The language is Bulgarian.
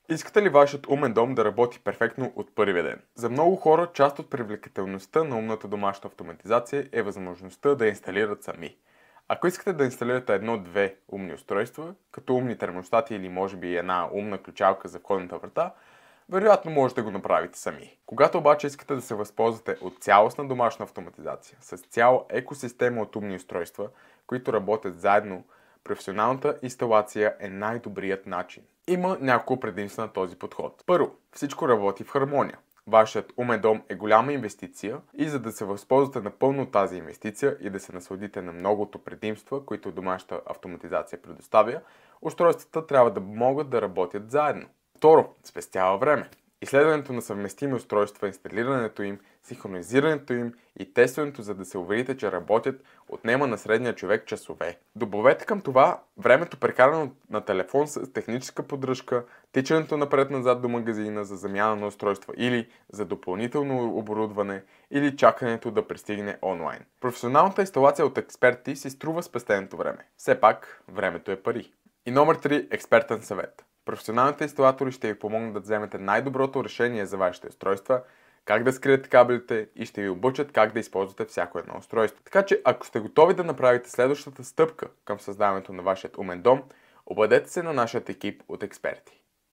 Искате ли вашият умен дом да работи перфектно от първия ден? За много хора част от привлекателността на умната домашна автоматизация е възможността да инсталират сами. Ако искате да инсталирате едно-две умни устройства, като умни термостати или може би една умна ключалка за входната врата, вероятно можете да го направите сами. Когато обаче искате да се възползвате от цялостна домашна автоматизация, с цяла екосистема от умни устройства, които работят заедно, професионалната инсталация е най-добрият начин. Има няколко предимства на този подход. Първо, всичко работи в хармония. Вашият умен дом е голяма инвестиция и за да се възползвате напълно от тази инвестиция и да се насладите на многото предимства, които домашната автоматизация предоставя, устройствата трябва да могат да работят заедно. Второ, спестява време. Изследването на съвместими устройства, инсталирането им, синхронизирането им и тестването, за да се уверите, че работят, отнема на средния човек часове. Добавете към това времето прекарано на телефон с техническа поддръжка, тичането напред-назад до магазина за замяна на устройства или за допълнително оборудване или чакането да пристигне онлайн. Професионалната инсталация от експерти си струва спестеното време. Все пак, времето е пари. И номер 3. Експертен съвет. Професионалните инсталатори ще ви помогнат да вземете най-доброто решение за вашите устройства, как да скриете кабелите и ще ви обучат как да използвате всяко едно устройство. Така че, ако сте готови да направите следващата стъпка към създаването на вашият умен дом, обадете се на нашия екип от експерти.